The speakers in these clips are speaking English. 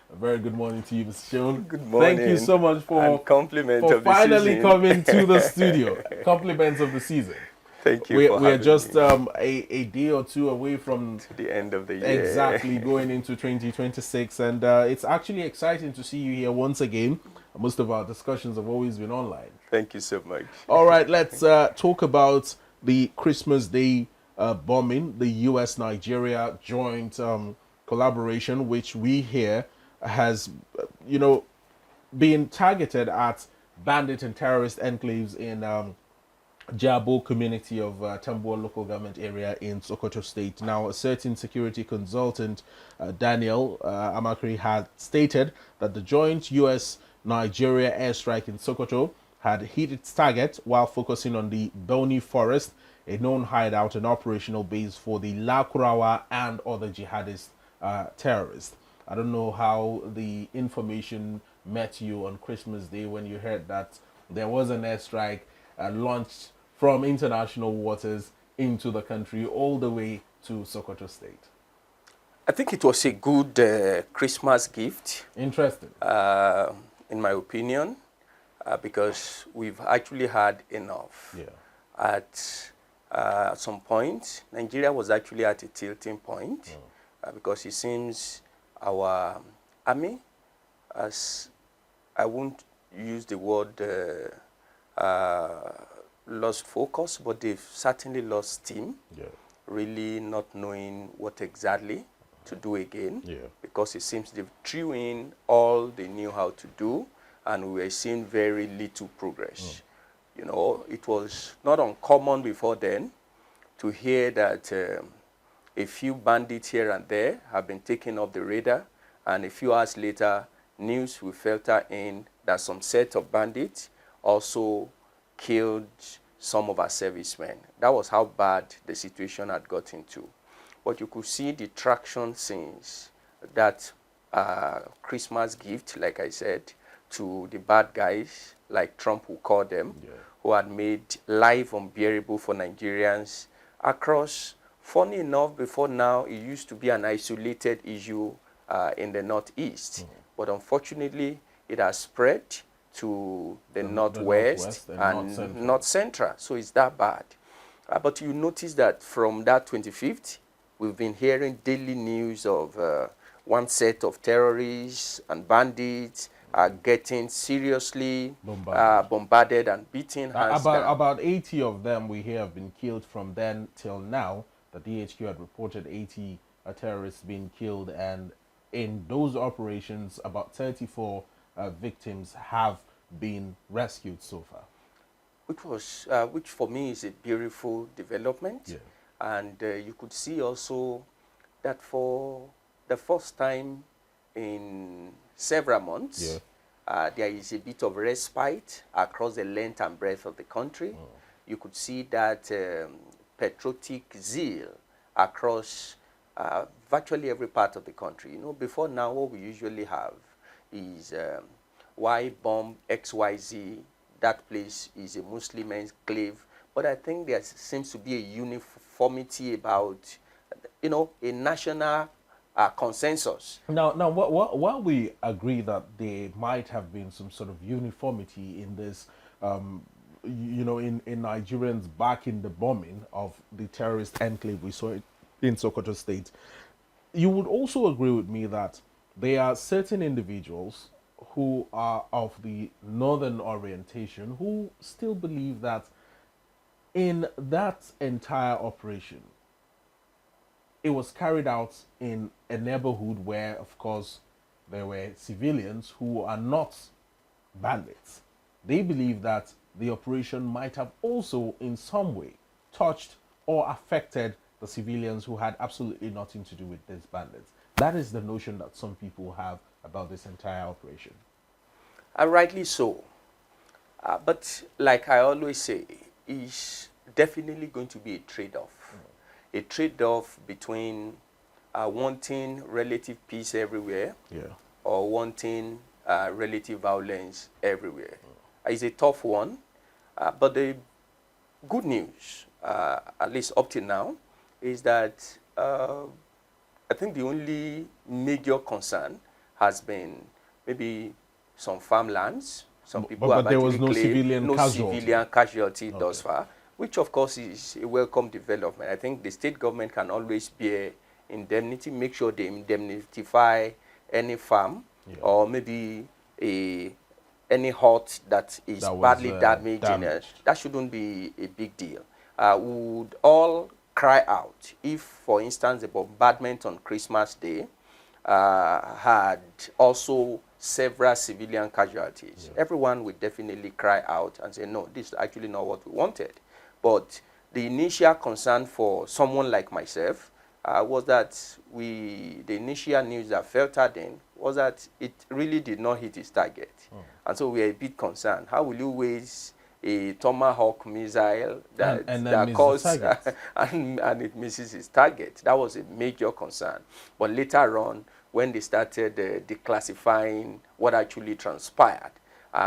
A very good morning to you, Mr. Sean. Good morning. Thank you so much and compliment for of the finally season. coming to the studio. Compliments of the season. Thank you for We are having just me a day or two away from to the end of the year. exactly going into 2026, and it's actually exciting to see you here once again. Most of our discussions have always been online. Thank you so much. All right, let's talk about the Christmas Day bombing, the U.S.-Nigeria joint collaboration, which we hear has, been targeted at bandit and terrorist enclaves in Jabo community of Tambuwa local government area in Sokoto state. Now, a certain security consultant, Daniel Amakri, had stated that the joint U.S.-Nigeria airstrike in Sokoto had hit its target while focusing on the Boni Forest, a known hideout and operational base for the Lakurawa and other jihadist terrorists. I don't know how the information met you on Christmas Day when you heard that there was an airstrike launched from international waters into the country all the way to Sokoto State. I think it was a good Christmas gift. Interesting. In my opinion, because we've actually had enough. Yeah. At some point, Nigeria was actually at a tilting point because it seems our army, as I won't use the word lost focus, but they've certainly lost steam, really not knowing what exactly to do again, because it seems they've threw in all they knew how to do, and we were seeing very little progress. You know, it was not uncommon before then to hear that a few bandits here and there have been taken off the radar, and a few hours later, news will filter in that some set of bandits also killed some of our servicemen. That was how bad the situation had got into. But you could see the traction since that Christmas gift, like I said, to the bad guys, like Trump will call them, who had made life unbearable for Nigerians across. Funny enough, before now, it used to be an isolated issue in the Northeast. But unfortunately, it has spread to the Northwest and North Central. So it's that bad. But you notice that from that 25th, we've been hearing daily news of one set of terrorists and bandits are getting seriously bombarded and beaten. About 80 of them we hear have been killed from then till now. The DHQ had reported 80 terrorists being killed, and in those operations, about 34 victims have been rescued so far. Which for me is a beautiful development. And you could see also that for the first time in several months, there is a bit of respite across the length and breadth of the country. You could see that patriotic zeal across virtually every part of the country. You know, before now, what we usually have is why bomb XYZ, that place is a Muslim enclave. But I think there seems to be a uniformity about, you know, a national consensus. Now, while we agree that there might have been some sort of uniformity in this, you know, in Nigerians back in the bombing of the terrorist enclave we saw in Sokoto State, you would also agree with me that there are certain individuals who are of the northern orientation who still believe that in that entire operation, it was carried out in a neighborhood where, of course, there were civilians who are not bandits. They believe that the operation might have also in some way touched or affected the civilians who had absolutely nothing to do with these bandits. That is the notion that some people have about this entire operation. Rightly so. But like I always say, it's definitely going to be a trade-off. A trade-off between wanting relative peace everywhere or wanting relative violence everywhere. It's a tough one, but the good news, at least up to now, is that I think the only major concern has been maybe some farmlands. Some people but have there was actually no claimed civilian no casualty. civilian casualty thus far, which of course is a welcome development. I think the state government can always bear indemnity, make sure they indemnify any farm or maybe any hut that is That was badly damaged. That shouldn't be a big deal. We would all cry out if, for instance, the bombardment on Christmas Day had also several civilian casualties. Everyone would definitely cry out and say, no, this is actually not what we wanted. But the initial concern for someone like myself was that the initial news that filtered in was that it really did not hit its target. And so we are a bit concerned. How will you waste a Tomahawk missile that caused and it misses its target? That was a major concern. But later on, when they started declassifying what actually transpired,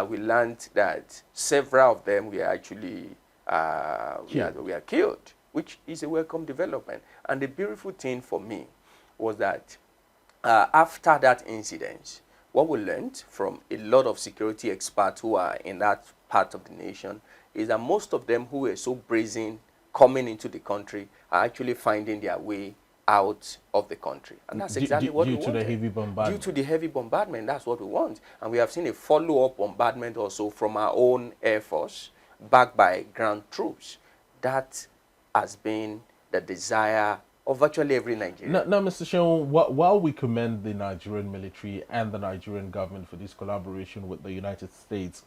we learned that several of them were actually killed, which is a welcome development. And the beautiful thing for me was that after that incident, what we learned from a lot of security experts who are in that part of the nation is that most of them who were so brazen coming into the country are actually finding their way out of the country. And that's exactly what we wanted. Due to the heavy bombardment. Due to the heavy bombardment, that's what we want. And we have seen a follow-up bombardment also from our own Air Force, backed by ground troops. That has been the desire of virtually every Nigerian. Now, Mr. Sheon, while we commend the Nigerian military and the Nigerian government for this collaboration with the United States,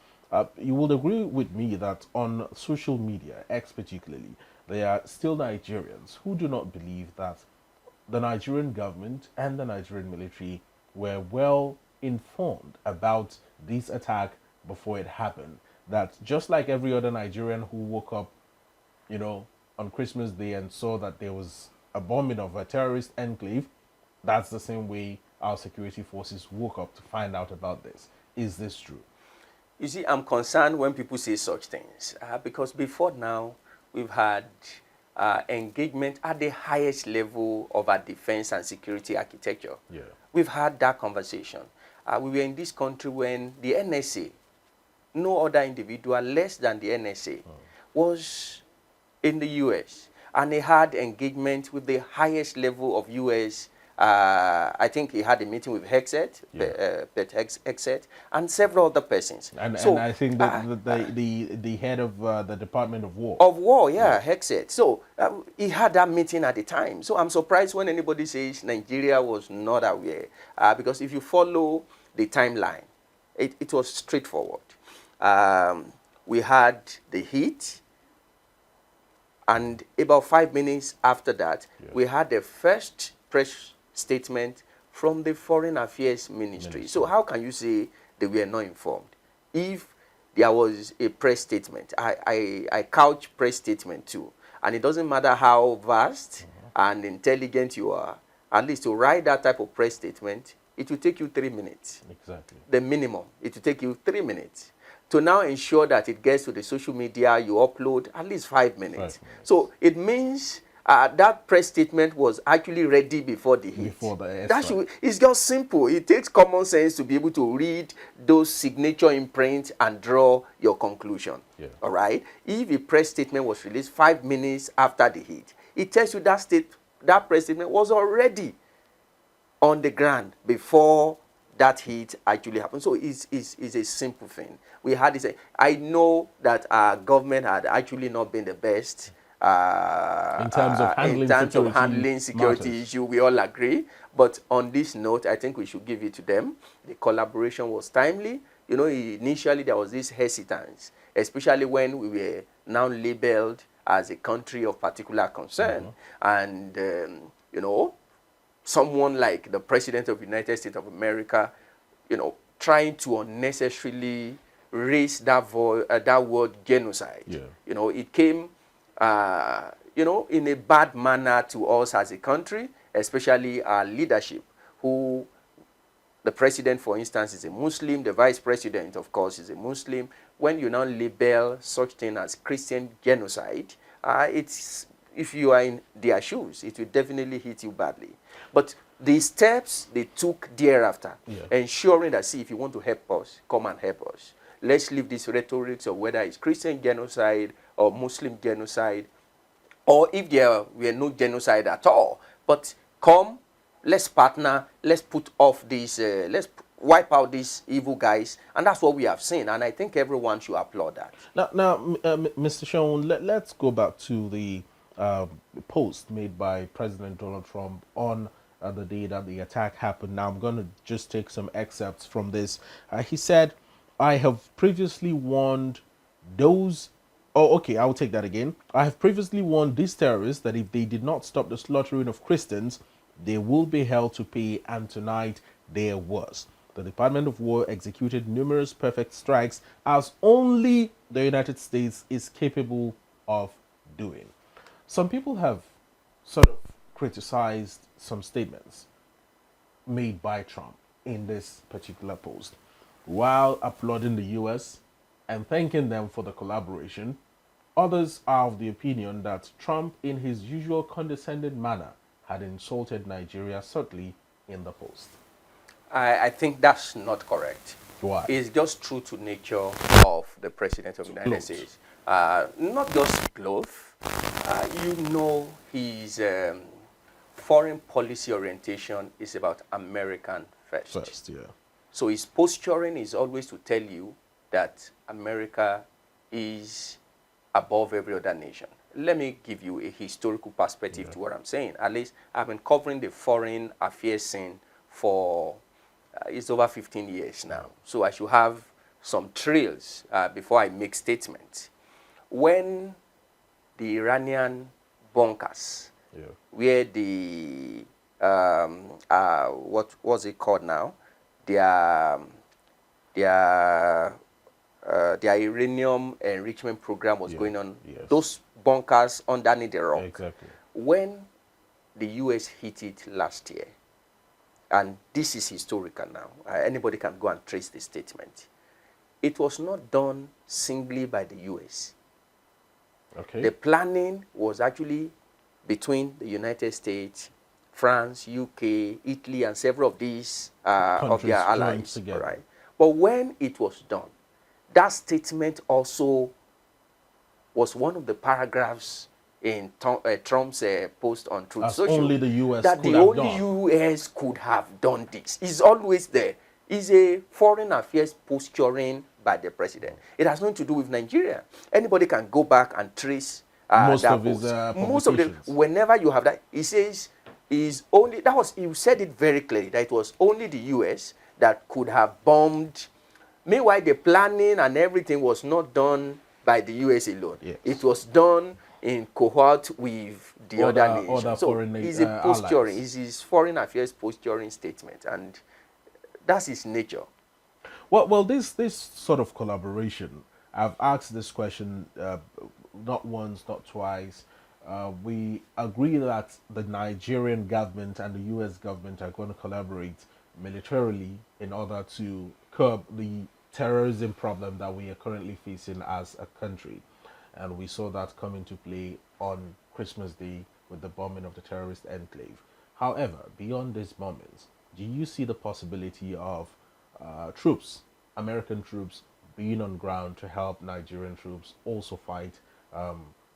you will agree with me that on social media, X particularly, there are still Nigerians who do not believe that the Nigerian government and the Nigerian military were well informed about this attack before it happened. That just like every other Nigerian who woke up, you know, on Christmas Day and saw that there was a bombing of a terrorist enclave, that's the same way our security forces woke up to find out about this. Is this true? You see, I'm concerned when people say such things because before now, we've had engagement at the highest level of our defense and security architecture. We've had that conversation. We were in this country when the NSA, no other individual less than the NSA, was in the U.S. and they had engagement with the highest level of U.S. I think he had a meeting with Hexet, Hexet, and several other persons. And I think that the head of the Department of War. Hexet. So he had that meeting at the time. So I'm surprised when anybody says Nigeria was not aware, because if you follow the timeline, it was straightforward. We had the heat, and about 5 minutes after that, we had the first press statement from the Foreign Affairs Ministry. So how can you say they were not informed? If there was a press statement, I couch press statement too, and it doesn't matter how vast and intelligent you are, at least to write that type of press statement, it will take you 3 minutes. Exactly. The minimum, it will take you 3 minutes. To now ensure that it gets to the social media, you upload at least 5 minutes. So it means that press statement was actually ready before the hit. It's just simple. It takes common sense to be able to read those signature imprints and draw your conclusion. All right? If a press statement was released 5 minutes after the hit, it tells you that press statement was already on the ground before that hit actually happened. So it's a simple thing. We had this. I know that our government had actually not been the best in terms of handling security issue. We all agree. But on this note, I think we should give it to them. The collaboration was timely. You know, initially there was this hesitance, especially when we were now labeled as a country of particular concern. And, you know, someone like the President of the United States of America, you know, trying to unnecessarily raise that word genocide. You know, it came, you know, in a bad manner to us as a country, especially our leadership, who the president, for instance, is a Muslim. The vice president, of course, is a Muslim. When you now label such thing as Christian genocide, if you are in their shoes, it will definitely hit you badly. But the steps they took thereafter, Yeah. ensuring that, see, if you want to help us, come and help us. Let's leave this rhetoric of whether it's Christian genocide or Muslim genocide, or if there were no genocide at all. But come, let's partner, let's put off these, let's wipe out these evil guys. And that's what we have seen. And I think everyone should applaud that. Now, Mr. Shaun, let's go back to the post made by President Donald Trump on the day that the attack happened. Now, I'm going to just take some excerpts from this. He said, I have previously warned those... Oh, okay, I will take that again. I have previously warned these terrorists that if they did not stop the slaughtering of Christians, they will be held to pay, and tonight there was. The Department of War executed numerous perfect strikes, as only the United States is capable of doing. Some people have sort of criticized some statements made by Trump in this particular post, while applauding the US and thanking them for the collaboration. Others are of the opinion that Trump, in his usual condescending manner, had insulted Nigeria subtly in the post. I think that's not correct. Why? It's just true to nature of the President of the United States. Not just clothes. You know, his foreign policy orientation is about American first. First, yeah. So his posturing is always to tell you that America is above every other nation. Let me give you a historical perspective to what I'm saying. At least I've been covering the foreign affairs scene for it's over 15 years now. So I should have some trails before I make statements. When the Iranian bunkers, where the, what was it called now? Their uranium enrichment program was going on. Yes. Those bunkers underneath the rock. Exactly. When the U.S. hit it last year, and this is historical now, anybody can go and trace the statement. It was not done singly by the U.S. Okay. The planning was actually between the United States, France, UK, Italy, and several of these of their allies. Right? But when it was done, that statement also was one of the paragraphs in Trump's post on Truth Social. Only the U.S. that the only U.S. could have done this. It's always there. It's a foreign affairs posturing by the president. It has nothing to do with Nigeria. Anybody can go back and trace most that of post. His Most of them, whenever you have that, he says is only that was he said it very clearly that it was only the U.S. that could have bombed. Meanwhile, the planning and everything was not done by the U.S. alone. Yes. It was done in cohort with the other nations. So it's a posturing. It's his foreign affairs posturing statement, and that's his nature. Well, this sort of collaboration, I've asked this question not once, not twice. We agree that the Nigerian government and the U.S. government are going to collaborate militarily in order to curb the terrorism problem that we are currently facing as a country. And we saw that come into play on Christmas Day with the bombing of the terrorist enclave. However, beyond these bombings, do you see the possibility of troops, American troops, being on ground to help Nigerian troops also fight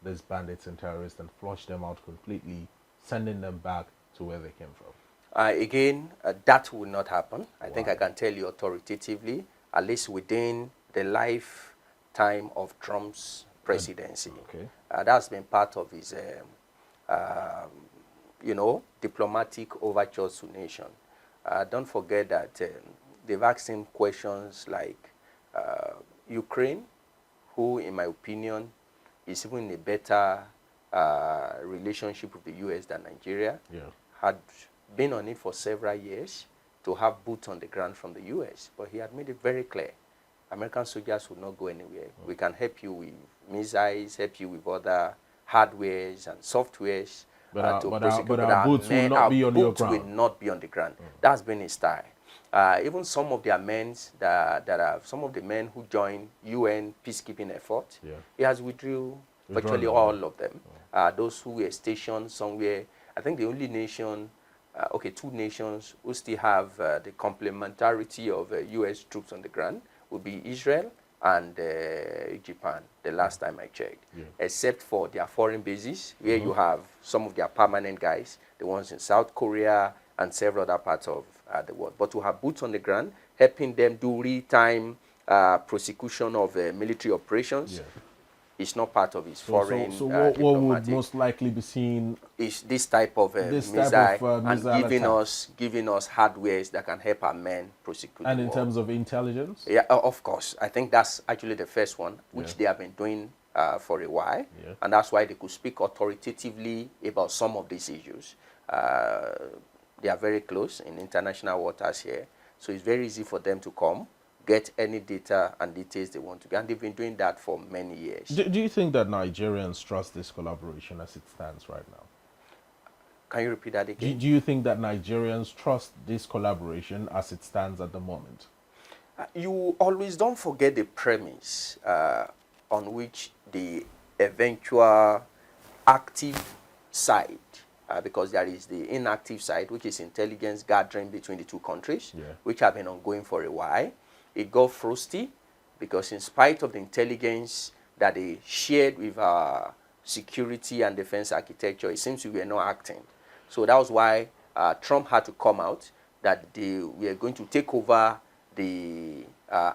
these bandits and terrorists and flush them out completely, sending them back to where they came from? Again, that will not happen. I think I can tell you authoritatively, at least within the lifetime of Trump's presidency. Okay. That's been part of his, diplomatic overtures to nation. Don't forget that they've asked him questions like Ukraine, who, in my opinion, is even in a better relationship with the U.S. than Nigeria, had been on it for several years to have boots on the ground from the U.S. But he had made it very clear, American soldiers will not go anywhere. We can help you with missiles, help you with other hardwares and softwares. But our boots will not be on your ground. Will not be on the ground. That's been his style. Even some of their men that are some of the men who joined UN peacekeeping effort, he has withdrew virtually all of them. Those who were stationed somewhere, I think the only nation okay, two nations who still have the complementarity of U.S. troops on the ground would be Israel and Japan, the last time I checked, except for their foreign bases, where you have some of their permanent guys, the ones in South Korea and several other parts of the world. But to have boots on the ground, helping them do real-time prosecution of military operations, is not part of his foreign So what would diplomatic. most likely be seen Is this type of missile, and missile giving us hardwares that can help our men prosecute and the in war. terms of intelligence? Yeah, of course. I think that's actually the first one, which they have been doing for a while, and that's why they could speak authoritatively about some of these issues. They are very close in international waters here, so it's very easy for them to come, get any data and details they want to get, and they've been doing that for many years. Do you think that Nigerians trust this collaboration as it stands right now? Can you repeat that again? Do you think that Nigerians trust this collaboration as it stands at the moment? You always don't forget the premise on which the eventual active side, because there is the inactive side, which is intelligence gathering between the two countries, which have been ongoing for a while. It got frosty because in spite of the intelligence that they shared with our security and defense architecture, it seems we were not acting. So that was why Trump had to come out that we are going to take over the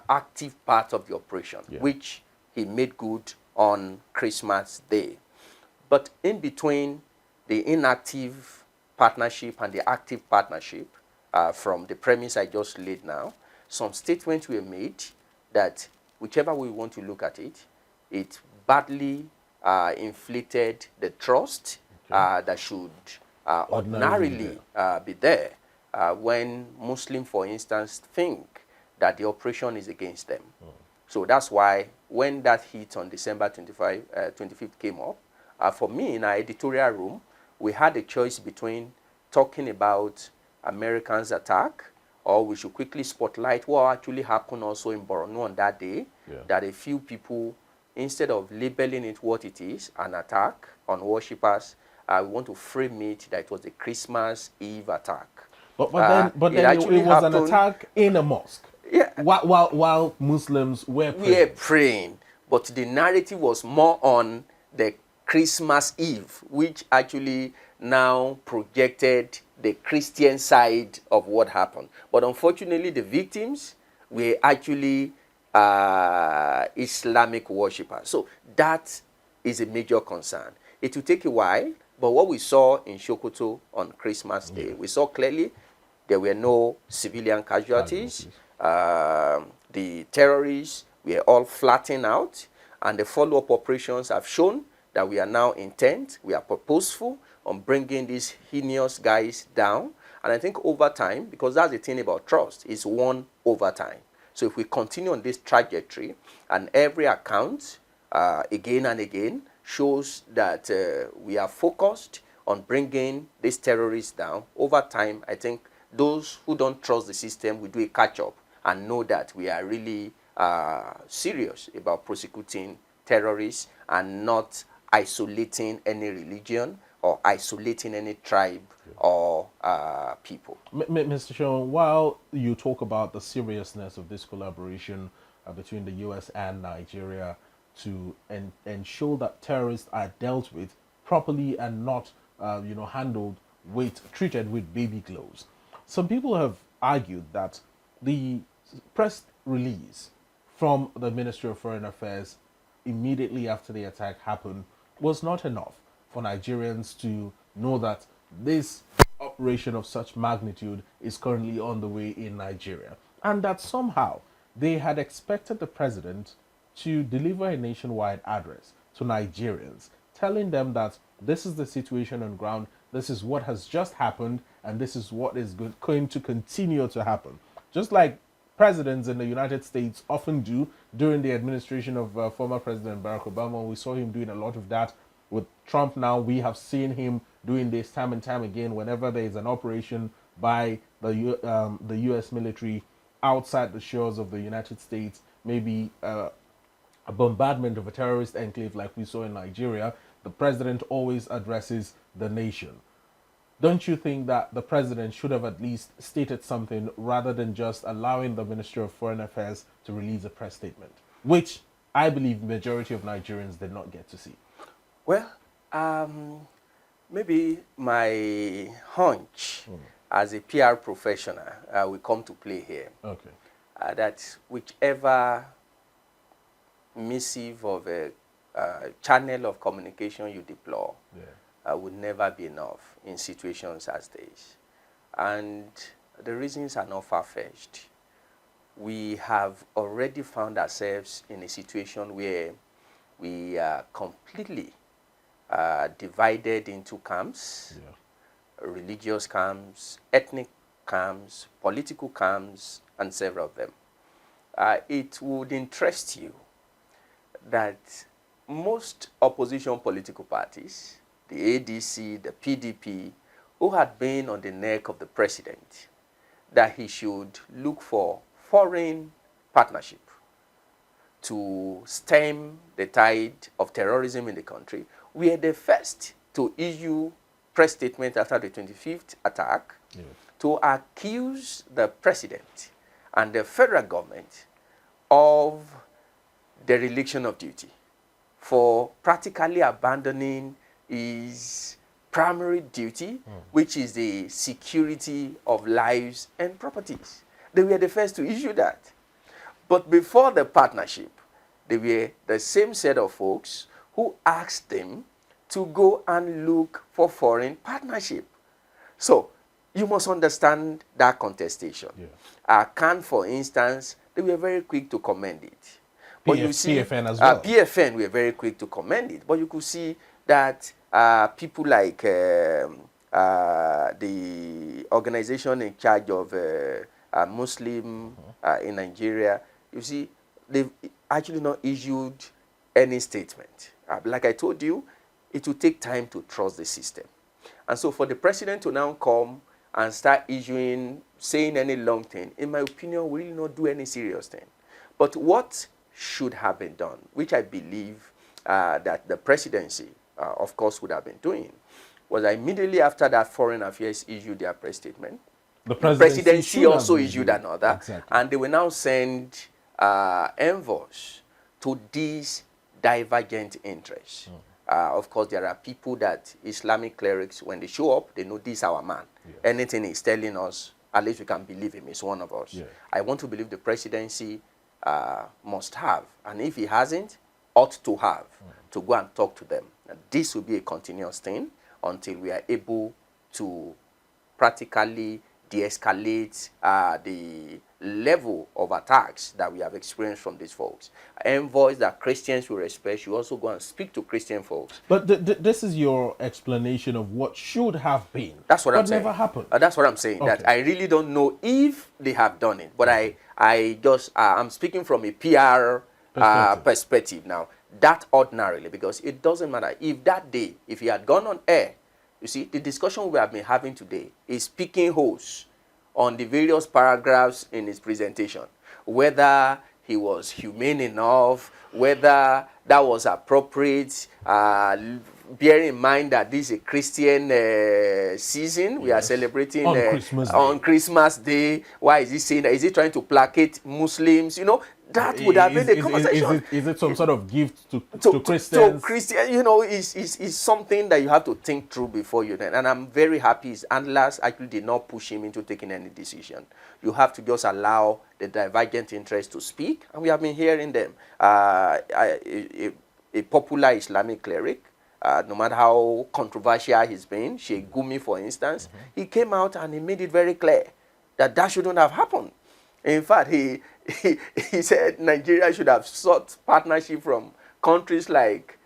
active part of the operation, which he made good on Christmas Day. But in between the inactive partnership and the active partnership, from the premise I just laid now, some statements were made that whichever way we want to look at it, it badly inflated the trust that should ordinarily be there when Muslims, for instance, think that the operation is against them. So that's why when that hit on December 25th came up, for me in our editorial room, we had a choice between talking about Americans' attack, or we should quickly spotlight what actually happened also in Borno on that day, that a few people, instead of labeling it what it is, an attack on worshippers, we want to frame it that it was a Christmas Eve attack. But then it was an attack in a mosque. Yeah. While Muslims were praying. We were praying, but the narrative was more on the Christmas Eve, which actually now projected the Christian side of what happened. But unfortunately, the victims were actually Islamic worshippers. So that is a major concern. It will take a while, but what we saw in Sokoto on Christmas Day, we saw clearly there were no civilian casualties. The terrorists were all flattened out, and the follow-up operations have shown that we are now intent, we are purposeful on bringing these heinous guys down. And I think over time, because that's the thing about trust, is won over time. So if we continue on this trajectory, and every account again and again shows that we are focused on bringing these terrorists down, over time, I think those who don't trust the system will do a catch-up and know that we are really serious about prosecuting terrorists and not isolating any religion or isolating any tribe or people. Mr. Sean, while you talk about the seriousness of this collaboration between the U.S. and Nigeria to ensure that terrorists are dealt with properly and not, treated with baby gloves, some people have argued that the press release from the Ministry of Foreign Affairs immediately after the attack happened was not enough for Nigerians to know that this operation of such magnitude is currently on the way in Nigeria, and that somehow they had expected the president to deliver a nationwide address to Nigerians, telling them that this is the situation on ground, this is what has just happened, and this is what is going to continue to happen. Just like presidents in the United States often do during the administration of former President Barack Obama. We saw him doing a lot of that. With Trump now, we have seen him doing this time and time again whenever there is an operation by the U.S. military outside the shores of the United States, maybe a bombardment of a terrorist enclave like we saw in Nigeria, the president always addresses the nation. don't you think that the president should have at least stated something rather than just allowing the Ministry of Foreign Affairs to release a press statement, which I believe majority of Nigerians did not get to see? Well, maybe my hunch as a PR professional will come to play here. Okay. That whichever missive of a channel of communication you deploy would never be enough in situations as these. And the reasons are not far-fetched. We have already found ourselves in a situation where we are completely divided into camps, religious camps, ethnic camps, political camps, and several of them. It would interest you that most opposition political parties, the ADC, the PDP, who had been on the neck of the president, that he should look for foreign partnership to stem the tide of terrorism in the country, we are the first to issue press statement after the 25th attack to accuse the president and the federal government of dereliction of duty for practically abandoning his primary duty, which is the security of lives and properties. They were the first to issue that. But before the partnership, they were the same set of folks who asked them to go and look for foreign partnership. So you must understand that contestation. Can, for instance, they were very quick to commend it. But you see, PFN as well. PFN were very quick to commend it. But you could see that people like the organization in charge of Muslim in Nigeria, you see, they've actually not issued any statement. Like I told you, it will take time to trust the system. And so for the president to now come and start saying any long thing, in my opinion, will not do any serious thing. But what should have been done, which I believe that the presidency, of course, would have been doing, was immediately after that Foreign Affairs issued their press statement, the presidency also issued another, and they will now send envoys to these divergent interests. Of course, there are people that Islamic clerics, when they show up, they know this is our man. Anything he's telling us, at least we can believe him. He's one of us. I want to believe the presidency must have, and if he hasn't, ought to have, to go and talk to them. And this will be a continuous thing until we are able to practically de-escalate the level of attacks that we have experienced from these folks. Envoys that Christians will respect, you also go and speak to Christian folks. But this is your explanation of what should have been. That's what I'm saying. But never happened. That's what I'm saying. Okay. That I really don't know if they have done it. But I'm speaking from a PR perspective now. That ordinarily, because it doesn't matter. If that day, if he had gone on air, you see, the discussion we have been having today is picking holes on the various paragraphs in his presentation, whether he was humane enough, whether that was appropriate, bear in mind that this is a Christian season. We are celebrating on Christmas Day. Why is he saying that? Is he trying to placate Muslims? You know, that would have been the conversation. Is it some sort of gift to Christians? To Christians, you know, is something that you have to think through before you then. And I'm very happy his handlers actually did not push him into taking any decision. You have to just allow the divergent interests to speak, and we have been hearing them. A popular Islamic cleric, no matter how controversial he's been, Sheikh Gumi, for instance, he came out and he made it very clear that that shouldn't have happened. In fact, he said Nigeria should have sought partnership from countries like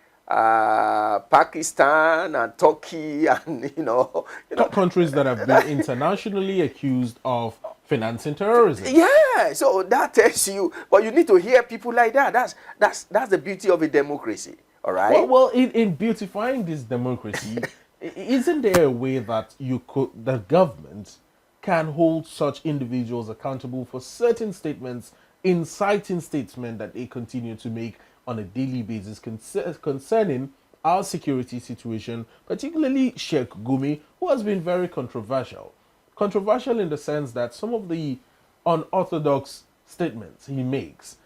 Pakistan and Turkey, and you know countries that have been internationally accused of financing terrorism. Yeah, so that tells you, but you need to hear people like that. That's the beauty of a democracy. All right. Well, in beautifying this democracy, isn't there a way that the government can hold such individuals accountable for certain statements, inciting statements that they continue to make on a daily basis concerning our security situation, particularly Sheikh Gumi, who has been very controversial. Controversial in the sense that some of the unorthodox statements he makes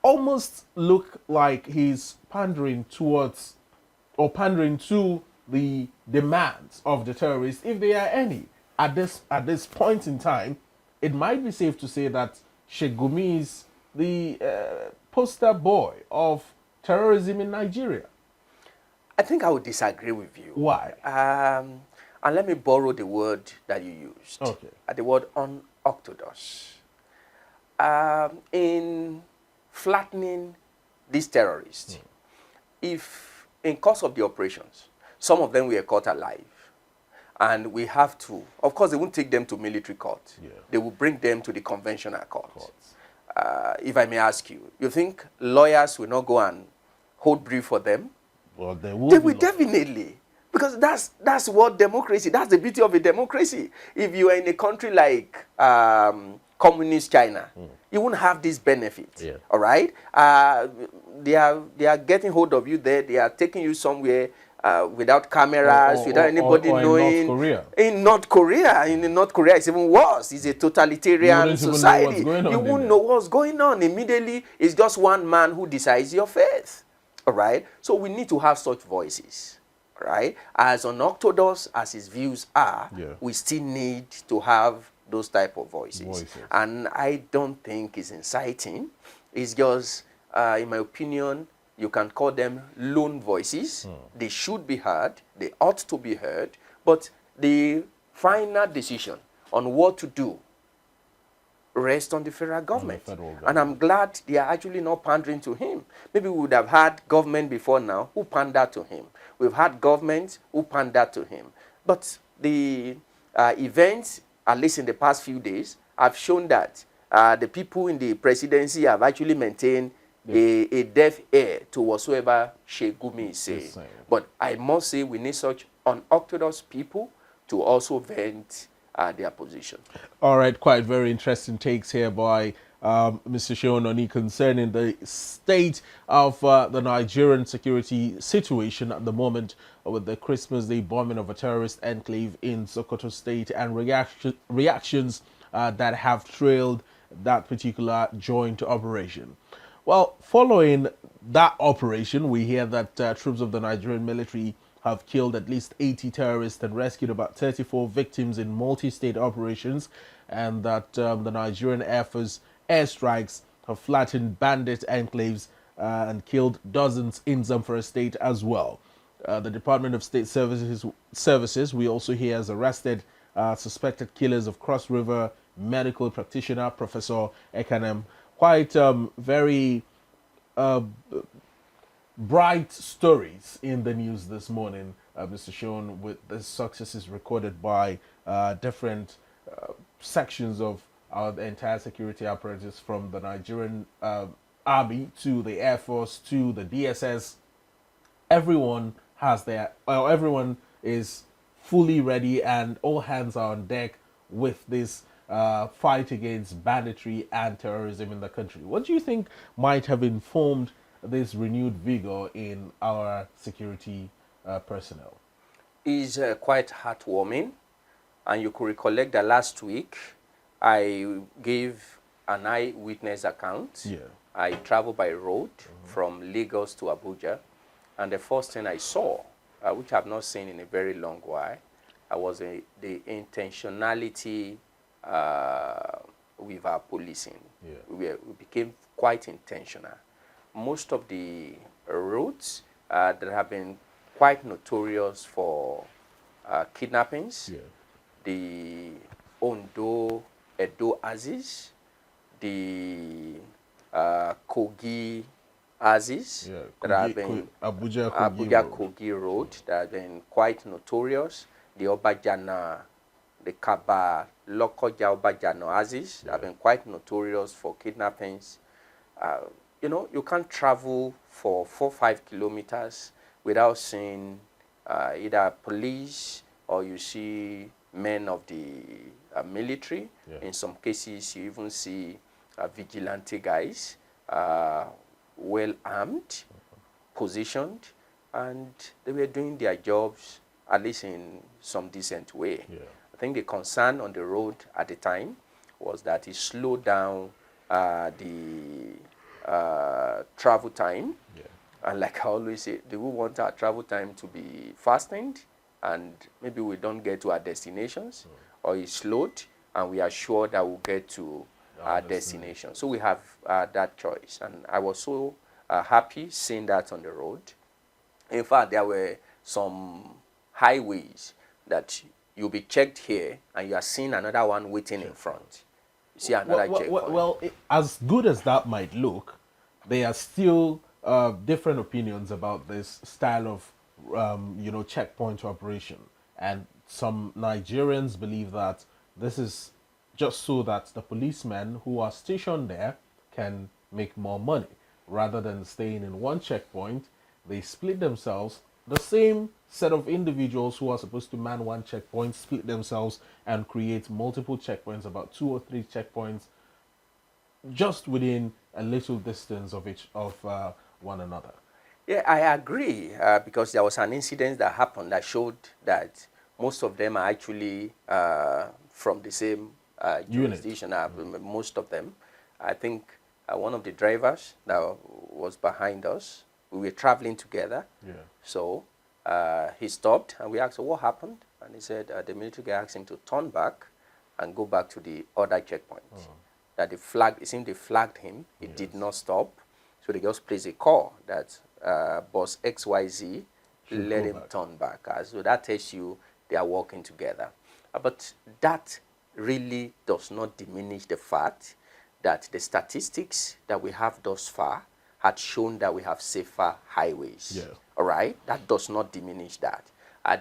almost look like he's pandering towards or pandering to the demands of the terrorists, if there are any. At this point in time, it might be safe to say that Sheikh Gumi is the poster boy of terrorism in Nigeria. I think I would disagree with you. Why? And let me borrow the word that you used. Okay. The word unorthodox. In flattening these terrorists, if in course of the operations, some of them were caught alive, and we have to, of course, they won't take them to military court. Yeah. They will bring them to the conventional court. If I may ask you, you think lawyers will not go and hold brief for them? Well, They will definitely. Because that's what democracy, that's the beauty of a democracy. If you are in a country like communist China, you won't have this benefit. Yeah. All right? They are getting hold of you there. They are taking you somewhere without cameras, without anybody knowing. In North Korea. In North Korea, it's even worse. It's a totalitarian society. You won't know what's going on. Immediately, it's just one man who decides your faith. All right? So we need to have such voices. Right? As unorthodox as his views are, we still need to have those type of voices. And I don't think it's inciting. It's just, in my opinion, you can call them lone voices. They should be heard. They ought to be heard. But the final decision on what to do rests on the federal government. And I'm glad they are actually not pandering to him. Maybe we would have had government before now who pandered to him. We've had government who pandered to him. But the events, at least in the past few days, have shown that the people in the presidency have actually maintained a deaf ear to whatsoever Sheikh Gumi is saying. But I must say we need such unorthodox people to also vent their position. All right, quite very interesting takes here by Mr. Shononi concerning the state of the Nigerian security situation at the moment with the Christmas Day bombing of a terrorist enclave in Sokoto State and reactions that have trailed that particular joint operation. Well, following that operation, we hear that troops of the Nigerian military have killed at least 80 terrorists and rescued about 34 victims in multi-state operations, and that the Nigerian Air Force airstrikes have flattened bandit enclaves and killed dozens in Zamfara State as well. The Department of State Services, we also hear, has arrested suspected killers of Cross River medical practitioner Professor Ekanem. Quite very bright stories in the news this morning, Mr. Sean, with the successes recorded by different sections of our entire security apparatus, from the Nigerian Army to the Air Force to the DSS. Everyone has their, well, everyone is fully ready and all hands are on deck with this fight against banditry and terrorism in the country. What do you think might have informed this renewed vigor in our security personnel? Is quite heartwarming, and you could recollect that last week I gave an eyewitness account. Yeah. I traveled by road from Lagos to Abuja, and the first thing I saw, which I've not seen in a very long while, was the intentionality with our policing. Yeah. We became quite intentional. Most of the routes that have been quite notorious for kidnappings, the Ondo, Edo Aziz, the Kogi Aziz, that have been Abuja Kogi Road, that have been quite notorious, the Obajana, the Kaba, Lokoja Obajana Aziz, that have been quite notorious for kidnappings. You know, you can't travel for 4 or 5 kilometers without seeing either police or you see men of the military. In some cases, you even see vigilante guys, well armed, positioned, and they were doing their jobs, at least in some decent way. Yeah. I think the concern on the road at the time was that it slowed down the travel time. Yeah. And like I always say, do we want our travel time to be fastened and maybe we don't get to our destinations, or it's slowed and we are sure that we'll get to our destination? So we have that choice. And I was so happy seeing that on the road. In fact, there were some highways that you'll be checked here and you are seeing another one waiting in front. You see another checkpoint. Well, as good as that might look, there are still different opinions about this style of, checkpoint operation. And some Nigerians believe that this is just so that the policemen who are stationed there can make more money. Rather than staying in one checkpoint, they split themselves. The same set of individuals who are supposed to man one checkpoint split themselves and create multiple checkpoints, about 2 or 3 checkpoints, just within a little distance of one another. Yeah, I agree, because there was an incident that happened that showed that most of them are actually from the same jurisdiction. Most of them. I think one of the drivers that was behind us, we were traveling together. Yeah. So he stopped and we asked, so what happened? And he said the military guy asked him to turn back and go back to the other checkpoint. That it seemed they flagged him. He did not stop. So they just placed a call that boss XYZ let him turn back. So that tells you they are working together. But that really does not diminish the fact that the statistics that we have thus far had shown that we have safer highways. Yeah. All right? That does not diminish that.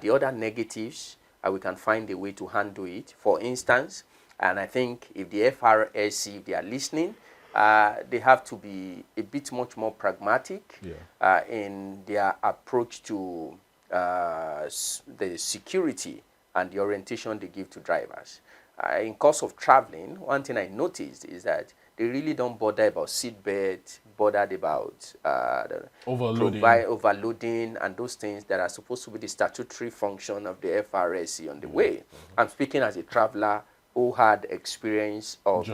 The other negatives, we can find a way to handle it. For instance, and I think if the FRSC, if they are listening, they have to be a bit much more pragmatic in their approach to the security and the orientation they give to drivers. In course of traveling, one thing I noticed is that they really don't bother about seatbelt, bothered about overloading and those things that are supposed to be the statutory function of the FRSC on the way. I'm speaking as a traveler who had experience of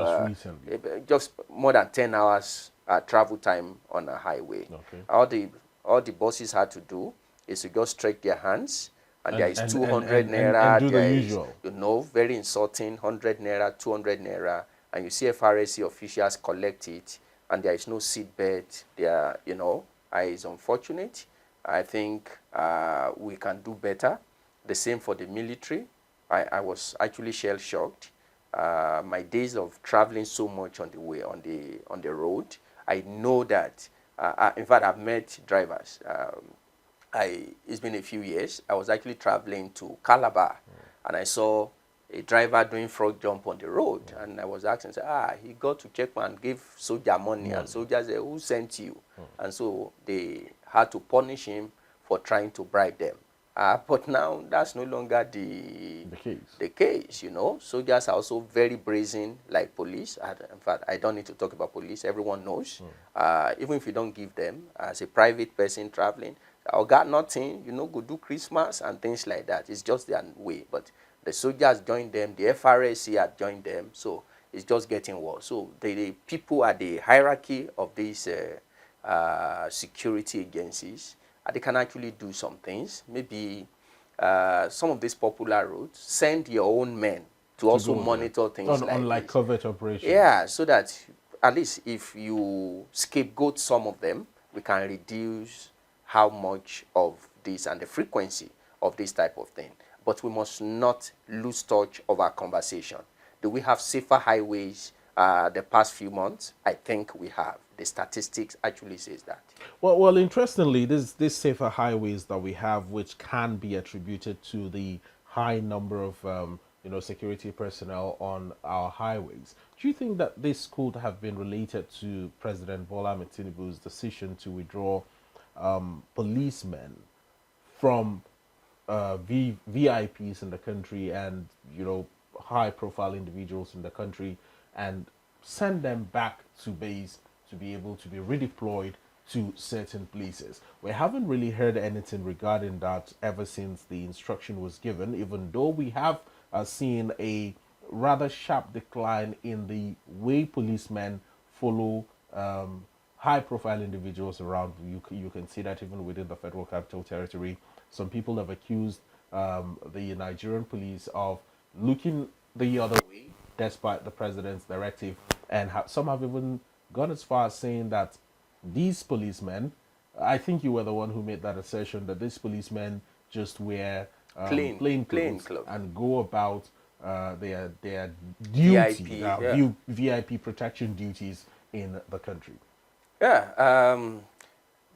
just more than 10 hours travel time on a highway. Okay. All the buses had to do is to just stretch their hands, and there is 200 naira. And do the usual. Very insulting, 100 naira, 200 naira, and you see FRSC officials collect it, and there is no seat belt. It's unfortunate. I think we can do better. The same for the military. I was actually shell-shocked. My days of traveling so much on the way, on the road, I know that, in fact, I've met drivers. It's been a few years. I was actually traveling to Calabar, and I saw a driver doing frog jump on the road, and I was asking, he got to check and give soldier money, and soldiers said, who sent you? And so they had to punish him for trying to bribe them. But now that's no longer the case. Soldiers are also very brazen, like police. In fact, I don't need to talk about police. Everyone knows. Even if you don't give them, as a private person traveling, I got nothing, go do Christmas and things like that. It's just their way. But the soldiers joined them, the FRSC had joined them, so it's just getting worse. So the people at the hierarchy of these security agencies, they can actually do some things. Maybe some of these popular routes, send your own men to also monitor things like covert operations. Yeah, so that at least if you scapegoat some of them, we can reduce how much of this and the frequency of this type of thing. But we must not lose touch of our conversation. Do we have safer highways the past few months? I think we have. The statistics actually says that. Well, interestingly, this safer highways that we have, which can be attributed to the high number of security personnel on our highways. Do you think that this could have been related to President Bola Ahmed Tinubu's decision to withdraw policemen from VIPs in the country and high-profile individuals in the country and send them back to base to be able to be redeployed to certain places. We haven't really heard anything regarding that ever since the instruction was given, even though we have seen a rather sharp decline in the way policemen follow high profile individuals around. You can see that even within the Federal Capital Territory. Some people have accused the Nigerian police of looking the other way despite the president's directive, and some have even gone as far as saying that these policemen, I think you were the one who made that assertion, that these policemen just wear plain clothes and go about their duty, VIP, yeah. VIP protection duties in the country. Yeah,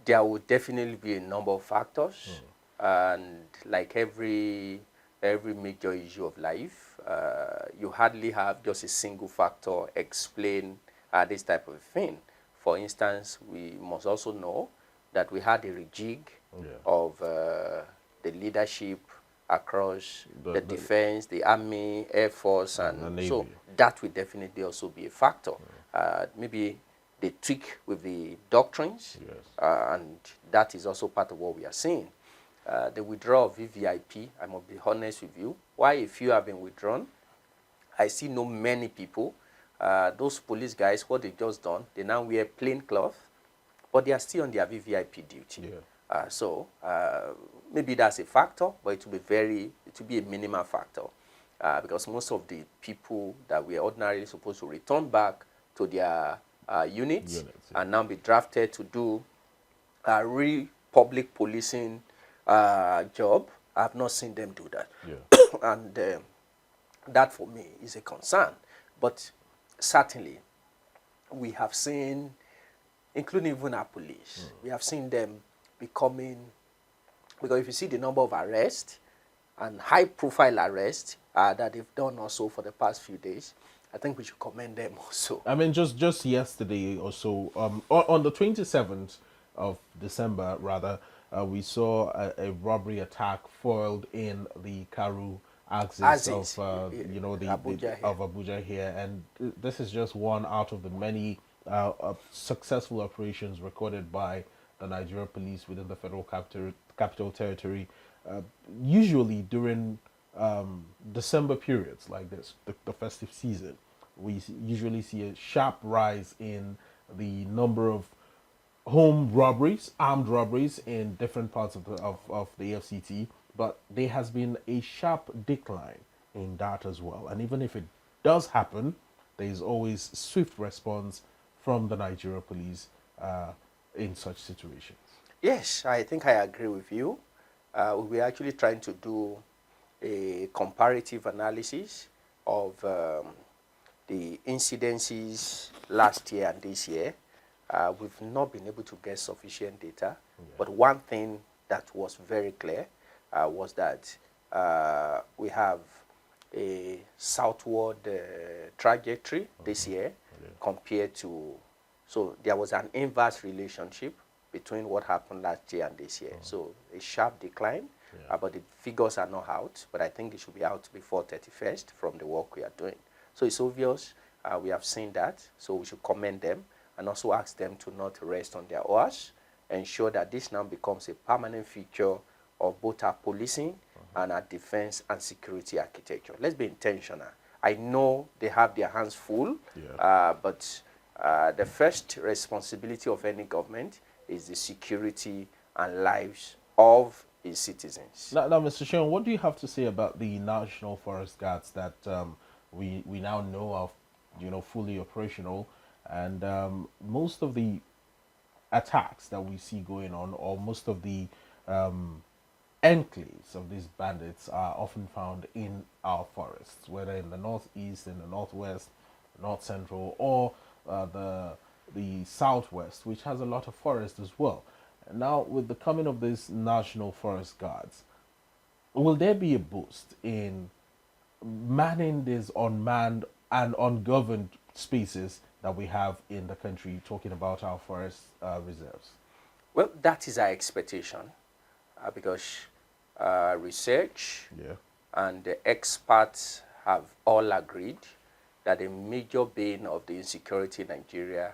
there will definitely be a number of factors, and like every major issue of life, you hardly have just a single factor explain this type of thing. For instance, we must also know that we had a rejig of the leadership across the defense, the army, air force, and so that will definitely also be a factor. Maybe they tweak with the doctrines, and that is also part of what we are seeing. The withdrawal of VVIP, I must be honest with you, why a few have been withdrawn, I see no many people. Those police guys, what they just done, they now wear plain cloth, but they are still on their VVIP duty. So maybe that's a factor, but it will be a minimal factor, because most of the people that we are ordinarily supposed to return back to their units and now be drafted to do a public policing job, I have not seen them do that. And that for me is a concern. But certainly, we have seen, including even our police, we have seen them becoming, because if you see the number of arrests and high-profile arrests that they've done also for the past few days, I think we should commend them also. I mean, just yesterday or so, on the 27th of December, rather, we saw a robbery attack foiled in the Karu axis of Abuja here, and this is just one out of the many successful operations recorded by the Nigerian police within the Federal Capital Territory, usually during December periods like this, the festive season. We usually see a sharp rise in the number of home robberies, armed robberies in different parts of the FCT, but there has been a sharp decline in that as well. And even if it does happen, there is always swift response from the Nigerian police in such situations. Yes, I think I agree with you. We're actually trying to do a comparative analysis of the incidences last year and this year. We've not been able to get sufficient data, but one thing that was very clear was that we have a southward trajectory this year compared to, so there was an inverse relationship between what happened last year and this year. So a sharp decline, but the figures are not out, but I think they should be out before 31st from the work we are doing. So it's obvious we have seen that, so we should commend them and also ask them to not rest on their oars, ensure that this now becomes a permanent feature of both our policing and our defense and security architecture. Let's be intentional. I know they have their hands full, but the first responsibility of any government is the security and lives of its citizens. Now, Mr. Sheon, what do you have to say about the National Forest Guards that we now know are, fully operational, and most of the attacks that we see going on, or most of the enclaves of these bandits, are often found in our forests, whether in the northeast, in the northwest, north central, or the southwest, which has a lot of forest as well. Now, with the coming of these National Forest Guards, will there be a boost in manning these unmanned and ungoverned spaces that we have in the country, talking about our forest reserves? Well, that is our expectation, because research and the experts have all agreed that a major bane of the insecurity in Nigeria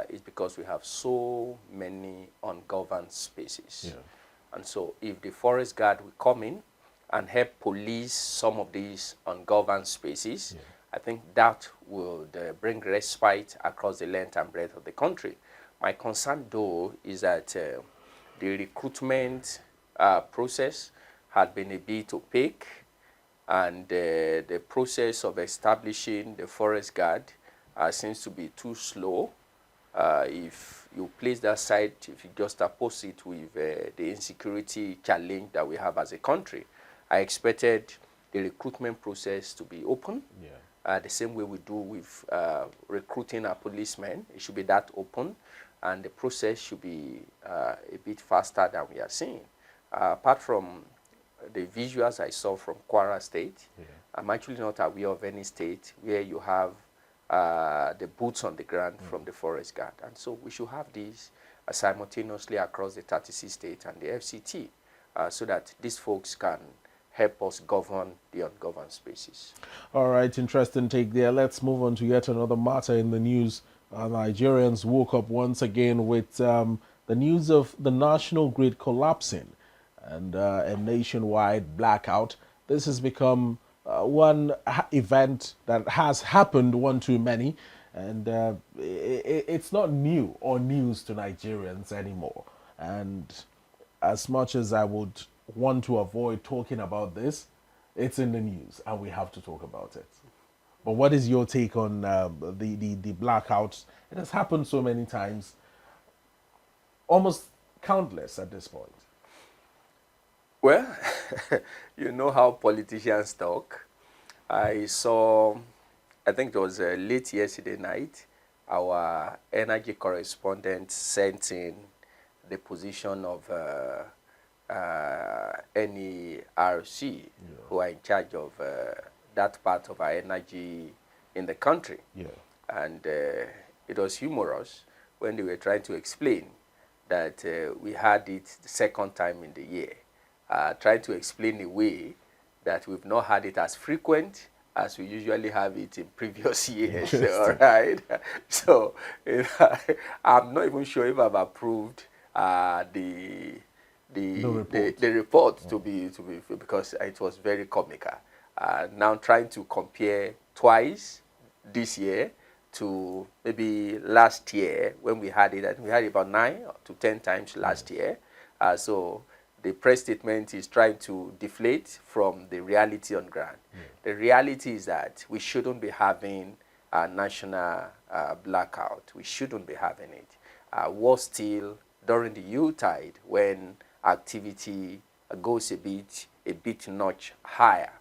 is because we have so many ungoverned spaces. Yeah. And so if the forest guard will come in and help police some of these ungoverned spaces, Yeah. I think that would bring respite across the length and breadth of the country. My concern, though, is that the recruitment process had been a bit opaque, and the process of establishing the forest guard seems to be too slow. If you place that side, if you just oppose it with the insecurity challenge that we have as a country, I expected the recruitment process to be open. Yeah. The same way we do with recruiting our policemen. It should be that open, and the process should be a bit faster than we are seeing. Apart from the visuals I saw from Kwara State, Yeah. I'm actually not aware of any state where you have the boots on the ground from the forest guard. And so we should have these simultaneously across the 36 states and the FCT so that these folks can help us govern the ungoverned spaces. All right, interesting take there. Let's move on to yet another matter in the news. Nigerians woke up once again with the news of the national grid collapsing and a nationwide blackout. This has become one event that has happened one too many, and it's not new or news to Nigerians anymore. And as much as I would want to avoid talking about this, it's in the news and we have to talk about it. But what is your take on the blackouts? It has happened so many times, almost countless at this point. Well, you know how politicians talk. I saw, I think it was late yesterday night, our energy correspondent sent in the position of NERC, who are in charge of that part of our energy in the country. Yeah. And it was humorous when they were trying to explain that we had it the second time in the year, trying to explain away that we've not had it as frequent as we usually have it in previous years. All right. So I'm not even sure if I've approved the report to be because it was very comical. Now trying to compare twice this year to maybe last year when we had it. I think we had it about 9 to 10 times last year. So the press statement is trying to deflate from the reality on ground. The reality is that we shouldn't be having a national blackout. We shouldn't be having it. Worse still, during the Yuletide, when activity goes a bit notch higher.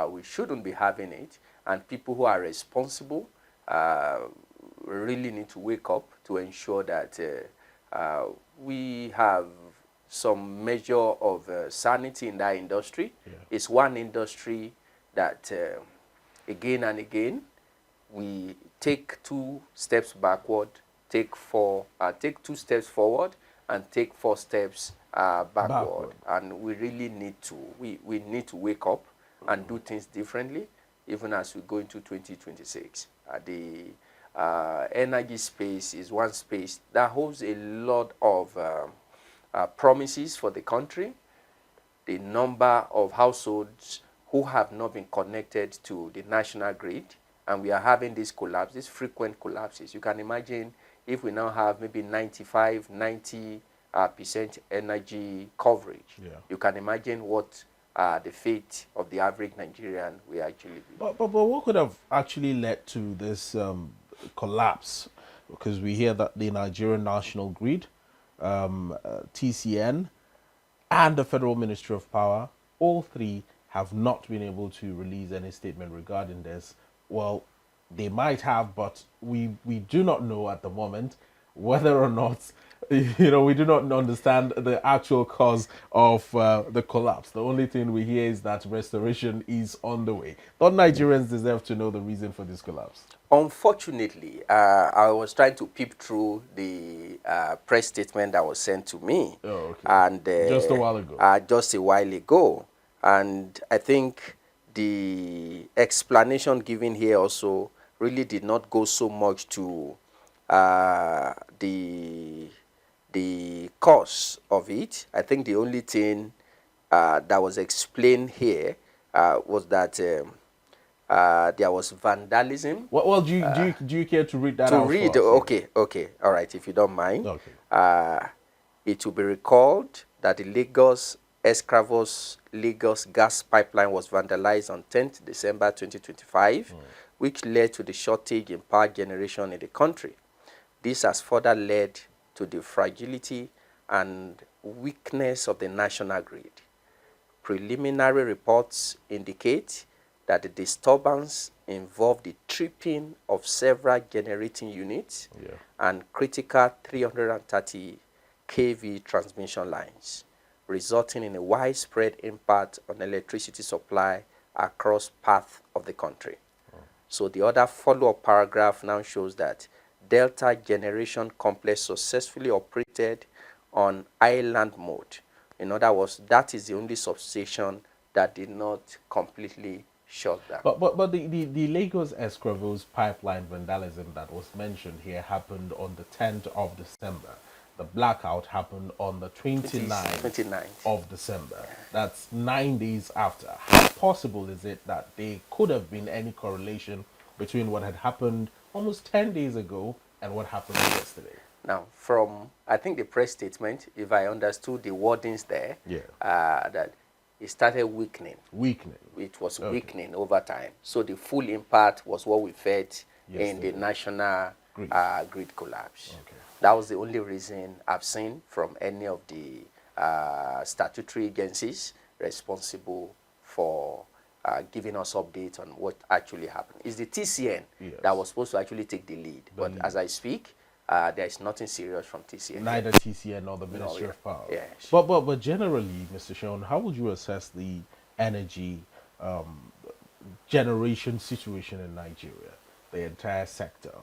We shouldn't be having it, and people who are responsible really need to wake up to ensure that we have some measure of sanity in that industry. Yeah. It's one industry that again and again we take 2 steps backward, take 2 steps forward, and take 4 steps backward. And we really need to we need to wake up and do things differently, even as we go into 2026. The energy space is one space that holds a lot of promises for the country. The number of households who have not been connected to the national grid, and we are having this collapse, these frequent collapses. You can imagine if we now have maybe 90% energy coverage. Yeah. You can imagine what the fate of the average Nigerian will actually be. But what could have actually led to this collapse? Because we hear that the Nigerian National Grid, TCN, and the Federal Ministry of Power, all three have not been able to release any statement regarding this. Well, they might have, but we do not know at the moment whether or not, we do not understand the actual cause of the collapse. The only thing we hear is that restoration is on the way. Don't Nigerians deserve to know the reason for this collapse? Unfortunately, I was trying to peep through the press statement that was sent to me. Oh, okay. And just a while ago. Just a while ago. And I think the explanation given here also really did not go so much to the cause of it. I think the only thing that was explained here was that there was vandalism. Well, do you care to read that To out read, for us? okay, okay, all right, if you don't mind. Okay. It will be recalled that the Lagos Escravos Lagos gas pipeline was vandalized on 10th December 2025, which led to the shortage in power generation in the country. This has further led to the fragility and weakness of the national grid. Preliminary reports indicate that the disturbance involved the tripping of several generating units and critical 330 kV transmission lines, resulting in a widespread impact on electricity supply across parts of the country. So the other follow-up paragraph now shows that Delta Generation Complex successfully operated on island mode. In other words, that is the only substation that did not completely shut down. But the Lagos Escravos pipeline vandalism that was mentioned here happened on the 10th of December. The blackout happened on the 29th of December. That's 9 days after. How possible is it that there could have been any correlation between what had happened almost 10 days ago and what happened yesterday? Now, from, I think, the press statement, if I understood the wordings there, that it started weakening. It was weakening over time. So the full impact was what we felt in the national grid collapse. That was the only reason I've seen from any of the statutory agencies responsible for giving us updates on what actually happened. It's the TCN that was supposed to actually take the lead. But as I speak, there is nothing serious from TCN. Neither TCN nor the Ministry of Power. Yes. But generally, Mr. Sean, how would you assess the energy generation situation in Nigeria, the entire sector?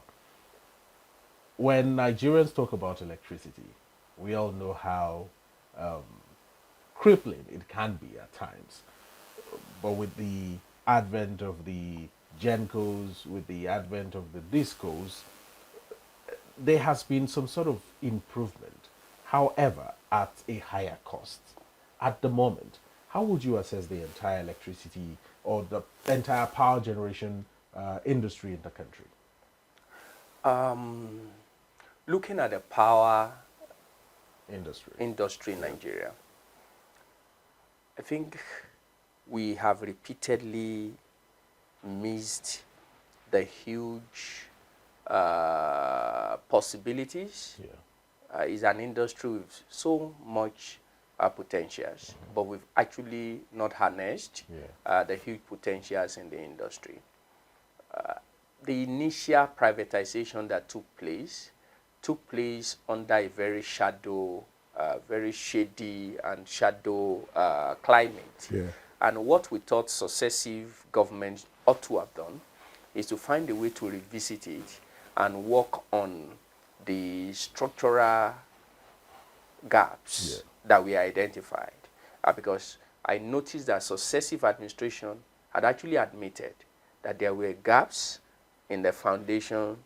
When Nigerians talk about electricity, we all know how crippling it can be at times. But with the advent of the Gencos, with the advent of the Discos, there has been some sort of improvement, however, at a higher cost. At the moment, how would you assess the entire electricity or the entire power generation industry in the country? Looking at the power industry in Nigeria, I think we have repeatedly missed the huge possibilities. It's an industry with so much potentials, but we've actually not harnessed the huge potentials in the industry. The initial privatization that took place under a very very shady and shadow climate. And what we thought successive governments ought to have done is to find a way to revisit it and work on the structural gaps that we identified. Because I noticed that successive administration had actually admitted that there were gaps in the foundation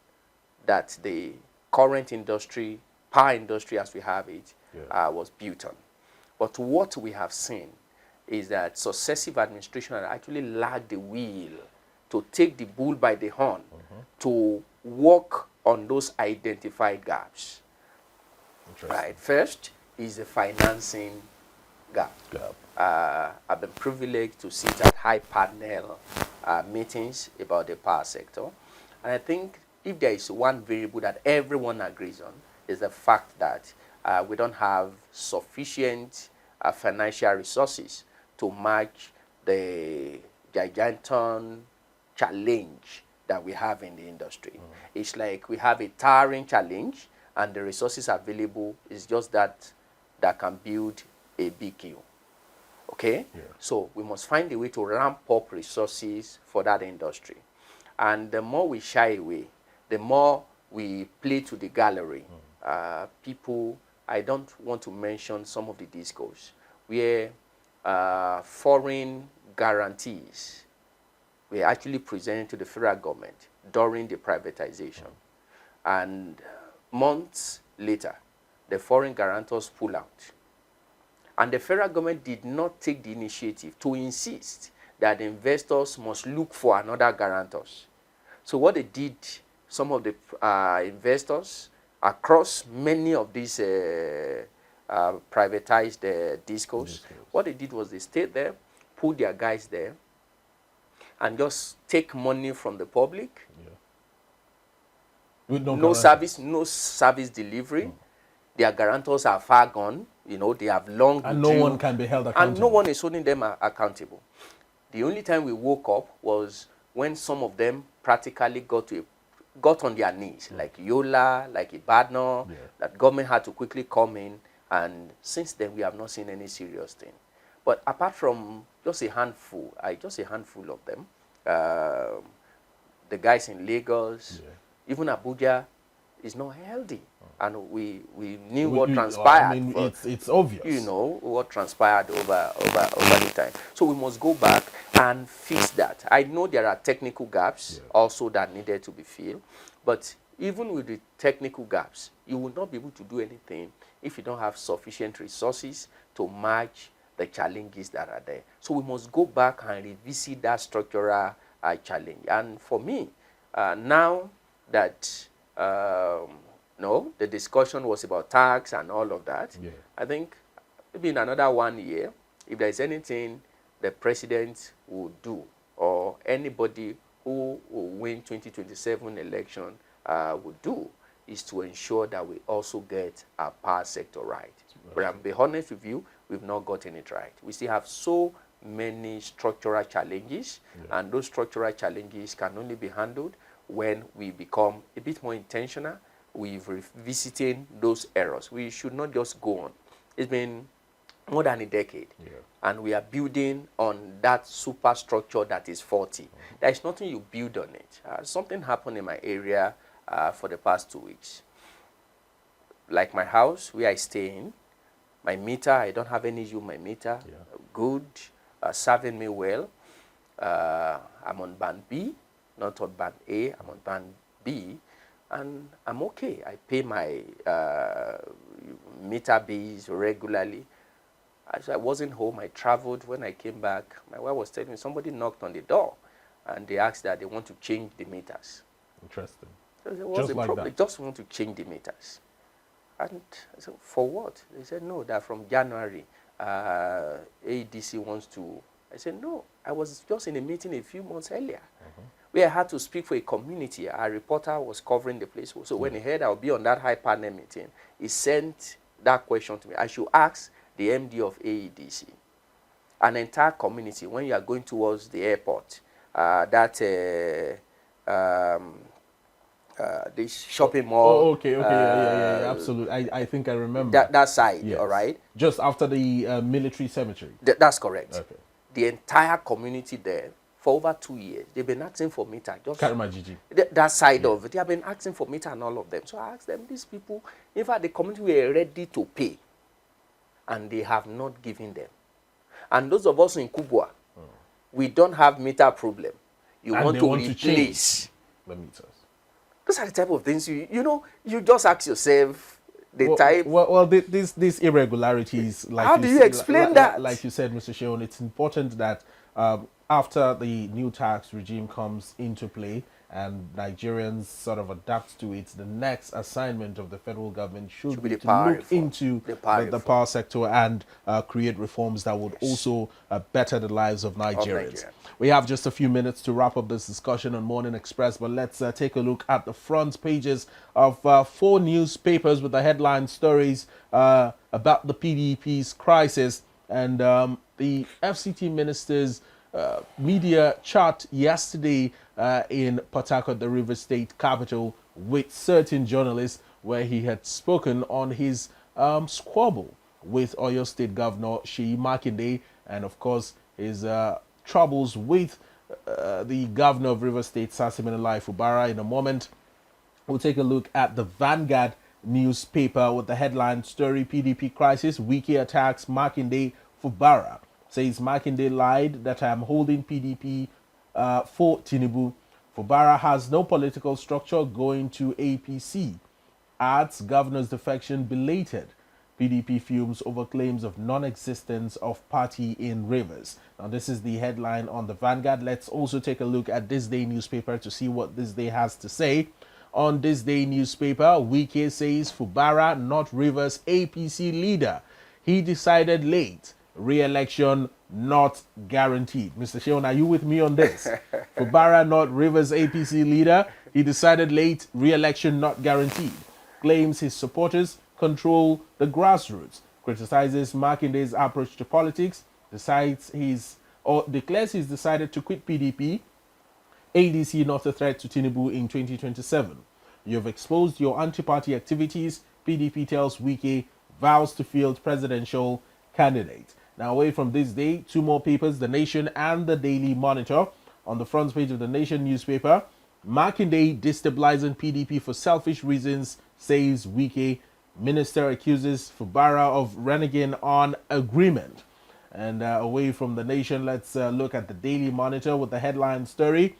that the current industry, power industry as we have it, was built on. But what we have seen is that successive administration had actually lacked the will to take the bull by the horn to work on those identified gaps. Right. First is the financing gap. I've been privileged to sit at high panel meetings about the power sector. And I think if there is one variable that everyone agrees on, is the fact that we don't have sufficient financial resources to match the gigantic challenge that we have in the industry. It's like we have a towering challenge and the resources available is just that can build a big queue. Okay? So we must find a way to ramp up resources for that industry. And the more we shy away, the more we play to the gallery. People, I don't want to mention some of the discourse where foreign guarantees were actually presented to the federal government during the privatization. And months later, the foreign guarantors pull out. And the federal government did not take the initiative to insist that the investors must look for another guarantors. So what they did, some of the investors across many of these privatized discos, what they did was they stayed there, put their guys there, and just take money from the public. With no service delivery. Their guarantors are far gone. You know, they have long and no one can be held accountable. And no one is holding them accountable. The only time we woke up was when some of them practically got on their knees, like Yola, like Ibadan, that government had to quickly come in. And since then, we have not seen any serious thing. But apart from just a handful of them, the guys in Lagos, even Abuja, is not healthy. And we knew what transpired. I mean, it's obvious. You know, what transpired over the time. So we must go back and fix that. I know there are technical gaps also that needed to be filled. But even with the technical gaps, you will not be able to do anything if you don't have sufficient resources to match the challenges that are there. So we must go back and revisit that structural challenge. And for me, now that no, the discussion was about tax and all of that, I think maybe in another 1 year, if there is anything the president will do or anybody who will win 2027 election will do, is to ensure that we also get our power sector right. But I'll be honest with you, we've not gotten it right. We still have so many structural challenges, and those structural challenges can only be handled when we become a bit more intentional with revisiting those errors. We should not just go on. It's been more than a decade, and we are building on that superstructure that is faulty. There is nothing you build on it. Something happened in my area for the past 2 weeks. Like my house, where I stay in, my meter, I don't have any issue with my meter. Good, serving me well. I'm on band B, not on band A, I'm on band B, and I'm okay. I pay my meter bills regularly. As I wasn't home, I traveled. When I came back, my wife was telling me somebody knocked on the door, and they asked that they want to change the meters. Interesting. So I said, what's the problem? They just want to change the meters. And I said, for what? They said, no, that from January, AEDC wants to. I said, no, I was just in a meeting a few months earlier where I had to speak for a community. A reporter was covering the place. So when he heard I'll be on that high panel meeting, he sent that question to me. I should ask the MD of AEDC, an entire community, when you are going towards the airport, this shopping mall. Okay, absolutely. I think I remember. That side, all right? Just after the military cemetery. That's correct. Okay. The entire community there, for over 2 years, they've been asking for meter. Just that side of it, they have been asking for meter and all of them. So I asked them, these people, in fact, the community were ready to pay, and they have not given them. And those of us in Kubwa, we don't have meter problem. You want to replace the meters. Those are the type of things you know. You just ask yourself the type. Well, these irregularities. Like how do you explain that? Like you said, Mr. Sheon, it's important that after the new tax regime comes into play and Nigerians sort of adapt to it, the next assignment of the federal government should be to look into the power sector and create reforms that would also better the lives of Nigerians. We have just a few minutes to wrap up this discussion on Morning Express, but let's take a look at the front pages of 4 newspapers with the headline stories about the PDP's crisis and the FCT minister's media chat yesterday in Port Harcourt, the River State capital, with certain journalists where he had spoken on his squabble with Oyo State Governor Seyi Makinde and, of course, his troubles with the Governor of River State, Makinde Fubara. In a moment, we'll take a look at the Vanguard newspaper with the headline story, PDP crisis, Wike attacks Makinde Fubara. Says Makinde lied that I am holding PDP for Tinubu. Fubara has no political structure, going to APC. Adds governor's defection belated. PDP fumes over claims of non-existence of party in Rivers. Now, this is the headline on the Vanguard. Let's also take a look at This Day newspaper to see what This Day has to say. On This Day newspaper, Wike says Fubara not Rivers APC leader. He decided late. Re-election not guaranteed. Mr. Sheon, are you with me on this? Fubara not Rivers APC leader. He decided late. Re-election not guaranteed. Claims his supporters control the grassroots. Criticizes Makinde's approach to politics. Declares he's decided to quit PDP. ADC not a threat to Tinubu in 2027. You have exposed your anti-party activities. PDP tells Wike vows to field presidential candidate. Now, away from This Day, two more papers, The Nation and the Daily Monitor. On the front page of The Nation newspaper, Makinde destabilizing PDP for selfish reasons, says Wike. Minister accuses Fubara of reneging on agreement. And away from The Nation, let's look at the Daily Monitor with the headline story.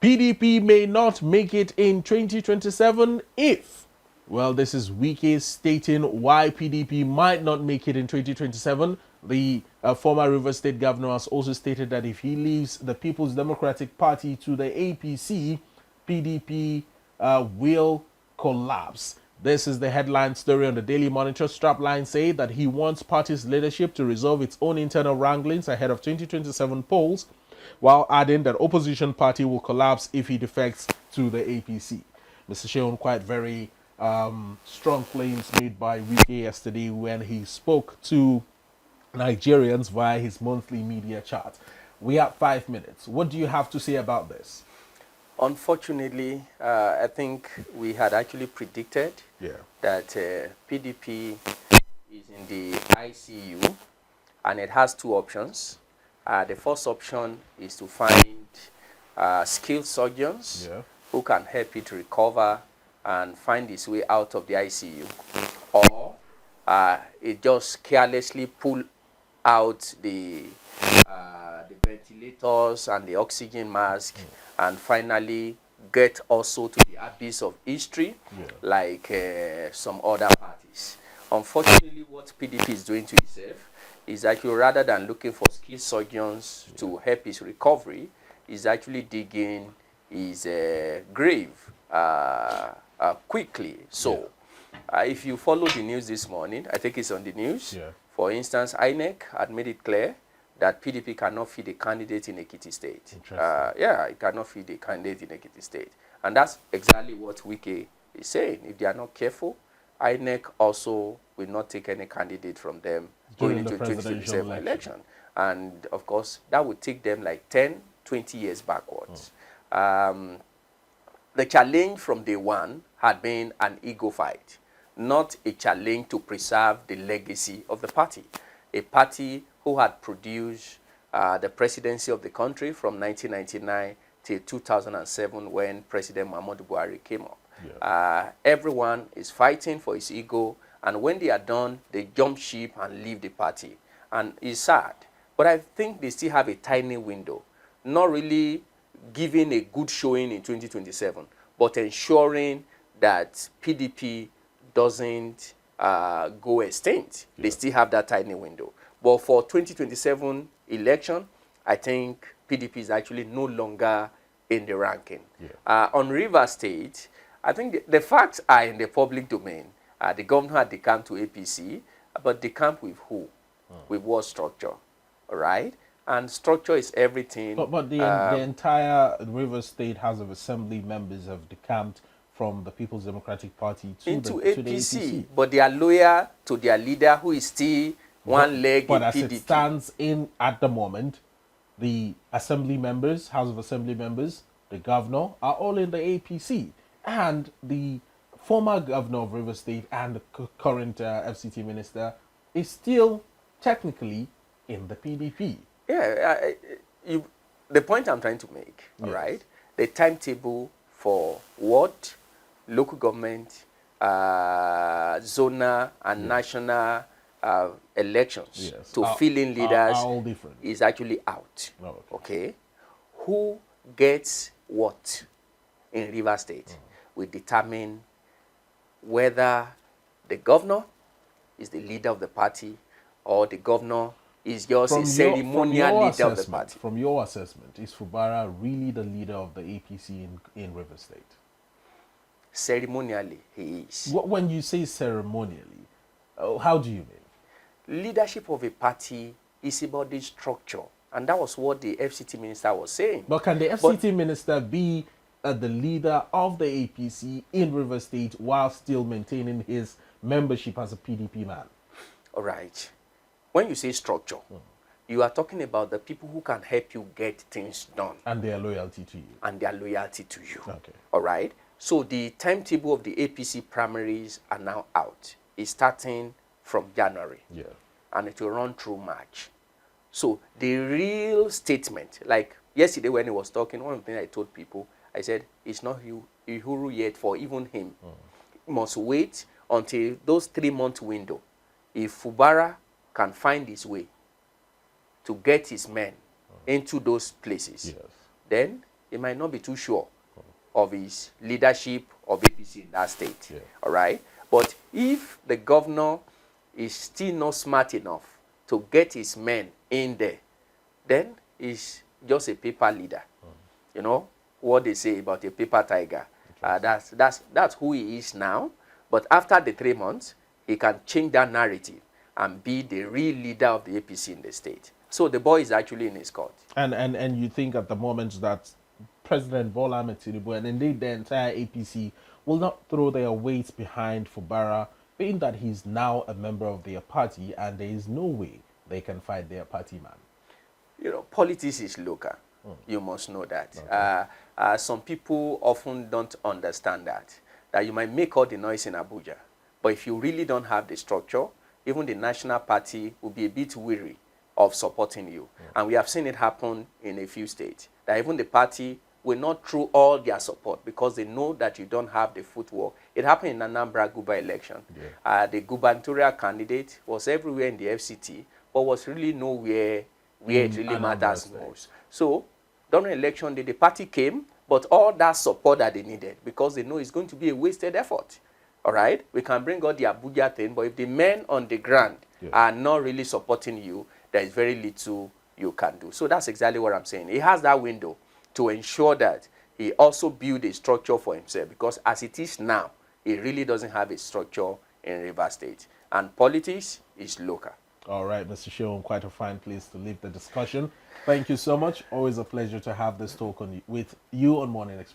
PDP may not make it in 2027 if. Well, this is Wike stating why PDP might not make it in 2027. The former Rivers State governor has also stated that if he leaves the People's Democratic Party to the APC, PDP will collapse. This is the headline story on the Daily Monitor. Strapline say that he wants party's leadership to resolve its own internal wranglings ahead of 2027 polls, while adding that opposition party will collapse if he defects to the APC. Mr. Sheon, quite very strong claims made by Wike yesterday when he spoke to Nigerians via his monthly media chart. We have 5 minutes. What do you have to say about this? Unfortunately, I think we had actually predicted that PDP is in the ICU, and it has two options. The first option is to find skilled surgeons who can help it recover and find its way out of the ICU, or it just carelessly pull out the ventilators and the oxygen mask and finally get also to the abyss of history like some other parties. Unfortunately, what PDP is doing to itself is actually, rather than looking for skilled surgeons to help his recovery, is actually digging his grave quickly. So, if you follow the news this morning, I think it's on the news. For instance, INEC had made it clear that PDP cannot feed a candidate in Ekiti State. It cannot feed a candidate in Ekiti State. And that's exactly what Wike is saying. If they are not careful, INEC also will not take any candidate from them going into the 2027 election. And of course, that would take them like 10, 20 years backwards. The challenge from day one had been an ego fight, not a challenge to preserve the legacy of the party. A party who had produced the presidency of the country from 1999 till 2007 when President Muhammadu Buhari came up. Everyone is fighting for his ego, and when they are done, they jump ship and leave the party. And it's sad. But I think they still have a tiny window, not really giving a good showing in 2027, but ensuring that PDP doesn't go extinct. They still have that tiny window. But for 2027 election, I think PDP is actually no longer in the ranking. On Rivers State, I think the facts are in the public domain. The governor had decamped to APC, but decamped with who? With what structure? All right? And structure is everything. But the entire Rivers State House of Assembly members have decamped from the People's Democratic Party to the APC. But they are loyal to their leader, who is still one leg in PDP. But as it stands at the moment, the assembly members, House of Assembly members, the governor, are all in the APC. And the former governor of Rivers State and the current FCT minister is still technically in the PDP. The point I'm trying to make, all right, the timetable for what local government, zonal and national elections to fill in leaders are all different. is actually out. Okay? Who gets what in River State will determine whether the governor is the leader of the party or the governor is just a ceremonial leader of the party. From your assessment, is Fubara really the leader of the APC in River State? Ceremonially, he is. When you say ceremonially, how do you mean? Leadership of a party is about the structure. And that was what the FCT minister was saying. But can the FCT minister be the leader of the APC in River State while still maintaining his membership as a PDP man? All right. When you say structure, you are talking about the people who can help you get things done. And their loyalty to you. And their loyalty to you. Okay. All right. So the timetable of the APC primaries are now out. It's starting from January. Yeah. And it will run through March. So the real statement, like yesterday when he was talking, one of the things I told people, I said, it's not Uhuru yet for even him. He must wait until those 3-month window. If Fubara can find his way to get his men into those places, then he might not be too sure of his leadership of APC in that state. All right? But if the governor is still not smart enough to get his men in there, then he's just a paper leader. You know what they say about a paper tiger. That's who he is now. But after the 3 months, he can change that narrative and be the real leader of the APC in the state. So the boy is actually in his court. And you think at the moment that President Bola Ahmed Tinubu and indeed the entire APC will not throw their weight behind Fubara, being that he's now a member of their party and there is no way they can fight their party man? You know, politics is local. You must know that. Okay. Some people often don't understand that you might make all the noise in Abuja, but if you really don't have the structure, even the national party will be a bit weary of supporting you. And we have seen it happen in a few states, that even the party will not throw all their support because they know that you don't have the footwork. It happened in Anambra Guba election. The gubernatorial candidate was everywhere in the FCT, but was really nowhere where it really matters most. So during election day, the party came, but all that support that they needed, because they know it's going to be a wasted effort. All right? We can bring out the Abuja thing, but if the men on the ground are not really supporting you, there is very little you can do. So that's exactly what I'm saying. He has that window to ensure that he also build a structure for himself, because as it is now, he really doesn't have a structure in River State. And politics is local. All right, Mr. Sheon, quite a fine place to leave the discussion. Thank you so much. Always a pleasure to have this talk with you on Morning Express.